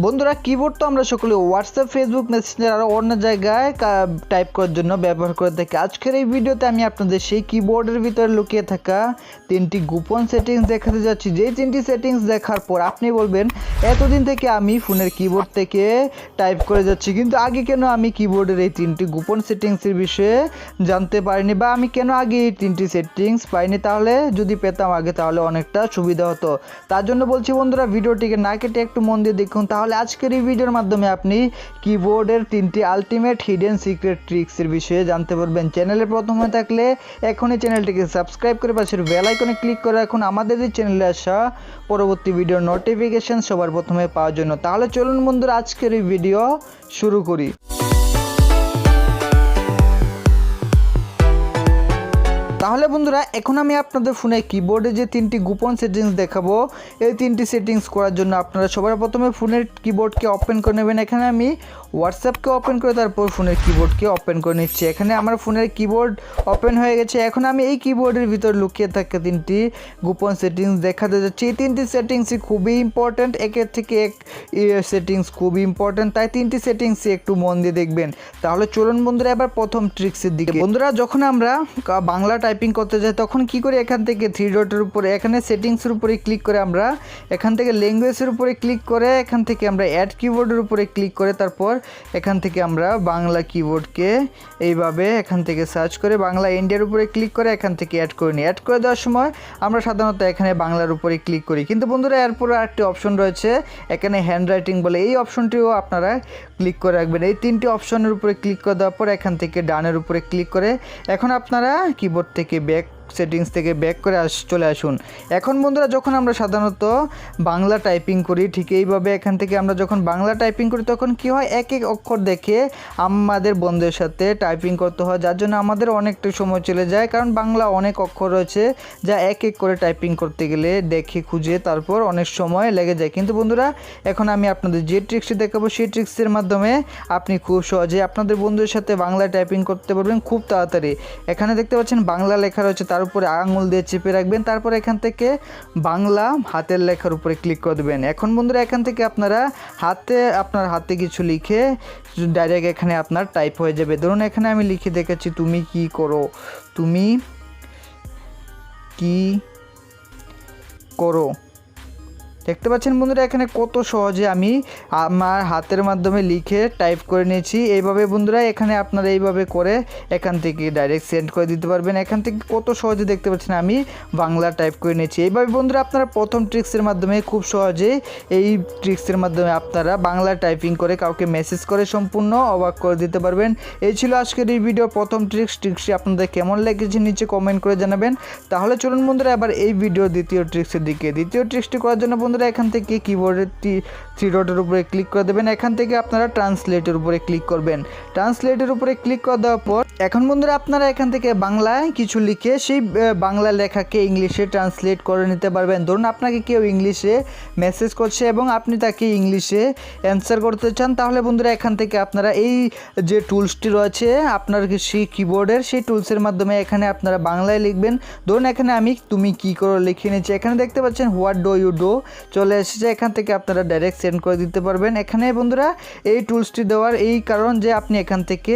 বন্ধুরা কিবোর্ড তো আমরা সকলে হোয়াটসঅ্যাপ, ফেসবুক, মেসেঞ্জার আর অন্য জায়গায় টাইপ করার জন্য ব্যবহার করে থাকি। আজকের এই ভিডিওতে আমি আপনাদের সেই কিবোর্ডের ভিতরে লুকিয়ে থাকা 3টি গোপন সেটিংস দেখাতে যাচ্ছি। যেই 3টি সেটিংস দেখার পর আপনি বলবেন এতদিন থেকে আমি ফোনের কিবোর্ড থেকে টাইপ করে যাচ্ছি, কিন্তু আগে কেন আমি কিবোর্ডের এই 3টি গোপন সেটিংসের বিষয়ে জানতে পারিনি, বা আমি কেন আগে এই 3টি সেটিংস পাইনি। তাহলে যদি পেতাম আগে তাহলে অনেকটা সুবিধা হতো। তার জন্য বলছি বন্ধুরা, ভিডিওটিকে না কেটে একটু মন দিয়ে দেখুন, তাহলে আজকের এই ভিডিওর মাধ্যমে আপনি কিবোর্ডের 3টি আলটিমেট হিডেন সিক্রেট ট্রিক্সের বিষয়ে জানতে পারবেন। চ্যানেলে প্রথম হয়ে থাকলে এখনই চ্যানেলটিকে সাবস্ক্রাইব করে পাশের বেল আইকনে ক্লিক করে রাখুন আমাদের এই চ্যানেলে আসা পরবর্তী ভিডিওর নোটিফিকেশন সবার প্রথমে পাওয়ার জন্য। তাহলে চলুন বন্ধুরা আজকের এই ভিডিও শুরু করি। তাহলে বন্ধুরা এখন আমি আপনাদের ফোনে কিবোর্ডে যে 3টি গোপন সেটিংস দেখাবো, এই 3টি সেটিংস করার জন্য আপনারা সবার প্রথমে ফোনের কিবোর্ডকে ওপেন করে নেবেন। এখানে আমি হোয়াটসঅ্যাপকে ওপেন করে তারপর ফোনের কিবোর্ডকে ওপেন করে নিচ্ছি। এখানে আমার ফোনের কিবোর্ড ওপেন হয়ে গেছে। এখন আমি এই কিবোর্ডের ভিতর লুকিয়ে থাকা 3টি গোপন সেটিংস দেখাতে যাচ্ছি। এই 3টি সেটিংসই খুবই ইম্পর্ট্যান্ট, একের থেকে এক সেটিংস খুবই ইম্পর্ট্যান্ট, তাই 3টি সেটিংসই একটু মন দিয়ে দেখবেন। তাহলে চলুন বন্ধুরা এবার প্রথম ট্রিক্সের দিকে। বন্ধুরা যখন আমরা বাংলা টাইপিং করতে যাই তখন কি করে, এখান থেকে 3 ডটের উপরে এখানে সেটিংসের উপরে ক্লিক করে আমরা এখান থেকে ল্যাঙ্গুয়েজের উপরে ক্লিক করে এখান থেকে আমরা অ্যাড কিবোর্ডের উপরে ক্লিক করে তারপর এখান থেকে আমরা বাংলা কিবোর্ডকে এইভাবে এখান থেকে সার্চ করে বাংলা ইন্ডিয়ার উপরে ক্লিক করে এখান থেকে অ্যাড করে নিই। অ্যাড করে দেওয়ার সময় আমরা সাধারণত এখানে বাংলার উপরে ক্লিক করি, কিন্তু বন্ধুরা এরপরে আরেকটি অপশন রয়েছে এখানে হ্যান্ড রাইটিং বলে, এই অপশনটিও আপনারা ক্লিক করে রাখবেন। এই 3টি অপশনের উপরে ক্লিক করে দেওয়ার পর এখান থেকে ডানের উপরে ক্লিক করে এখন আপনারা কিবোর্ড থেকে ব্যাক সেটিংস থেকে ব্যাক করে চলে আসুন। এখন বন্ধুরা যখন আমরা সাধারণত বাংলা টাইপিং করি ঠিক এইভাবে এখান থেকে আমরা যখন বাংলা টাইপিং করি তখন কি হয়, এক এক অক্ষর দেখে আমাদের বন্ধুদের সাথে টাইপিং করতে হয়, যার জন্য আমাদের অনেকটা সময় চলে যায়, কারণ বাংলা অনেক অক্ষর রয়েছে যা এক এক করে টাইপিং করতে গেলে দেখে খুঁজে তারপর অনেক সময় লেগে যায়। কিন্তু বন্ধুরা এখন আমি আপনাদের যে ট্রিক্সটি দেখাবো সেই ট্রিক্সের মাধ্যমে আপনি খুব সহজে আপনাদের বন্ধুদের সাথে বাংলা টাইপিং করতে পারবেন খুব তাড়াতাড়ি। এখানে দেখতে পাচ্ছেন বাংলা লেখা রয়েছে, তার উপরে আঙুল দিয়ে চেপে রাখবেন, তারপর এখান থেকে বাংলা হাতের লেখার উপরে ক্লিক করে দেবেন। এখন বন্ধুরা এখান থেকে আপনারা আপনার হাতে কিছু লিখে ডাইরেক্ট এখানে আপনার টাইপ হয়ে যাবে। ধরুন এখানে আমি লিখে দেখাচ্ছি, তুমি কি করো, তুমি কি করো। দেখতে পাচ্ছেন বন্ধুরা এখানে কত সহজে আমি আমার হাতের মাধ্যমে লিখে টাইপ করে নিয়েছি। এইভাবে বন্ধুরা এখানে আপনারা এইভাবে করে এখান থেকে ডাইরেক্ট সেন্ড করে দিতে পারবেন। এখান থেকে কত সহজে দেখতে পাচ্ছেন আমি বাংলা টাইপ করে নিয়েছি। এইভাবে বন্ধুরা আপনারা প্রথম ট্রিক্সের মাধ্যমে খুব সহজে এই ট্রিক্সের মাধ্যমে আপনারা বাংলা টাইপিং করে কাউকে মেসেজ করে সম্পূর্ণ অবাক করে দিতে পারবেন। এই ছিল আজকের এই ভিডিওর প্রথম ট্রিক্সটি আপনাদের কেমন লেগেছে নিচে কমেন্ট করে জানাবেন। তাহলে চলুন বন্ধুরা এবার এই ভিডিওর দ্বিতীয় ট্রিক্সের দিকে। দ্বিতীয় ট্রিক্সটি করার জন্য বন্ধুরা এখান থেকে কিবোর্ডের 3 ডটের উপরে ক্লিক করে দেবেন। এখান থেকে আপনারা ট্রান্সলেটের উপরে ক্লিক করবেন। ট্রান্সলেটের উপরে ক্লিক করে দেওয়ার পর এখন বন্ধুরা আপনারা এখান থেকে বাংলায় কিছু লিখে সেই বাংলা লেখাকে ইংলিশে ট্রান্সলেট করে নিতে পারবেন। ধরুন আপনাকে কেউ ইংলিশে মেসেজ করছে এবং আপনি তাকে ইংলিশে অ্যান্সার করতে চান, তাহলে বন্ধুরা এখান থেকে আপনারা এই যে টুলসটি রয়েছে আপনার সেই কিবোর্ডের সেই টুলসের মাধ্যমে এখানে আপনারা বাংলায় লিখবেন। ধরুন এখানে আমি তুমি কি করো লিখে নিচ্ছি। এখানে দেখতে পাচ্ছেন হোয়াট ডু ইউ ডু চলে এসেছে, এখান থেকে আপনারা ডাইরেক্ট সেন্ড করে দিতে পারবেন। এখানে বন্ধুরা এই টুলসটি দেওয়ার এই কারণ যে আপনি এখান থেকে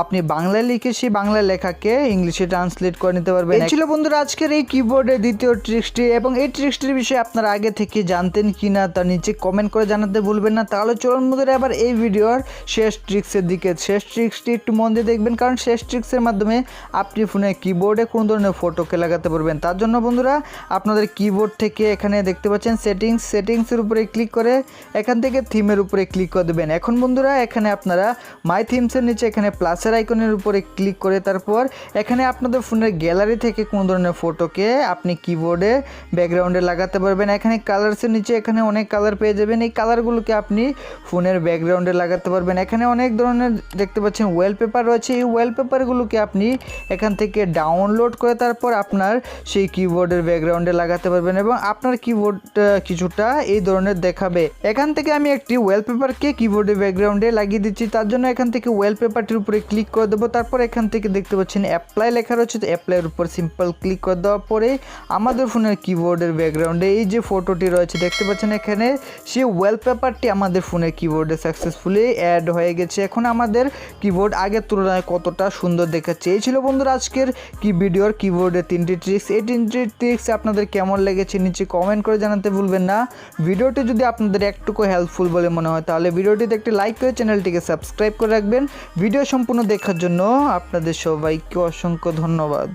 আপনি বাংলায় লিখে সেই বাংলা লেখাকে ইংলিশে ট্রান্সলেট করে নিতে পারবেন। এই ছিল বন্ধুরা আজকের এই কিবোর্ডের দ্বিতীয় ট্রিক্সটি, এবং এই ট্রিক্সটির বিষয়ে আপনারা আগে থেকে জানতেন কিনা তা নিচে কমেন্ট করে জানাতে ভুলবেন না। তাহলে চলুন বন্ধুরা এবার এই ভিডিওর শেষ ট্রিক্সের দিকে। শেষ ট্রিক্সটি একটু মন দিয়ে দেখবেন, কারণ শেষ ট্রিক্সের মাধ্যমে আপনি ফোনের কিবোর্ডে কোনো ধরনের ফটোকে লাগাতে পারবেন। তার জন্য বন্ধুরা আপনাদের কিবোর্ড থেকে এখানে দেখতে পাচ্ছেন সেটিংসের উপরে ক্লিক করে এখান থেকে থিমের উপরে ক্লিক করে দেবেন। এখন বন্ধুরা এখানে আপনারা মাই থিমসের নিচে এখানে প্লাসের আইকনের উপরে ক্লিক করে তারপর এখানে আপনাদের ফোনের গ্যালারি থেকে কোনো ধরনের ফটোকে আপনি কিবোর্ডে ব্যাকগ্রাউন্ডে লাগাতে পারবেন। এখানে কালারসের নিচে এখানে অনেক কালার পেয়ে যাবেন, এই কালারগুলোকে আপনি ফোনের ব্যাকগ্রাউন্ডে লাগাতে পারবেন। এখানে অনেক ধরনের দেখতে পাচ্ছেন ওয়ালপেপার রয়েছে, এই ওয়ালপেপারগুলোকে আপনি এখান থেকে ডাউনলোড করে তারপর আপনার সেই কিবোর্ডের ব্যাকগ্রাউন্ডে লাগাতে পারবেন এবং আপনার কিবোর্ড কিছুটা এই ধরনের দেখাবে। এখান এখান থেকে আমি একটি ওয়ালপেপারকে কিবোর্ডের ব্যাকগ্রাউন্ডে লাগিয়ে দিচ্ছি। তার জন্য এখান থেকে ওয়ালপেপারটির উপরে ক্লিক করে দেবো। তারপর এখান থেকে দেখতে পাচ্ছেন অ্যাপ্লাই লেখা রয়েছে, তো অ্যাপ্লাইয়ের উপর সিম্পল ক্লিক করে দেওয়ার পরে আমাদের ফোনের কিবোর্ডের ব্যাকগ্রাউন্ডে এই যে ফটোটি রয়েছে দেখতে পাচ্ছেন এখানে, সেই ওয়ালপেপারটি আমাদের ফোনের কিবোর্ডে সাকসেসফুলি অ্যাড হয়ে গেছে। এখন আমাদের কিবোর্ড আগের তুলনায় কতটা সুন্দর দেখাচ্ছে। এই ছিল বন্ধুরা আজকের ভিডিওর কিবোর্ডের 3টি ট্রিক্স। এই 3টি ট্রিক্স আপনাদের কেমন লেগেছে নিচে কমেন্ট করে জানাতে ভুলবেন না। ভিডিওটি যদি আপনাদের একটুকু হেল্পফুল বলে মনে হয় তাহলে ভিডিওটিতে একটি লাইক করে চ্যানেলটিকে সাবস্ক্রাইব করে রাখবেন। ভিডিও সম্পূর্ণ দেখার জন্য আপনাদের সবাইকে অসংখ্য ধন্যবাদ।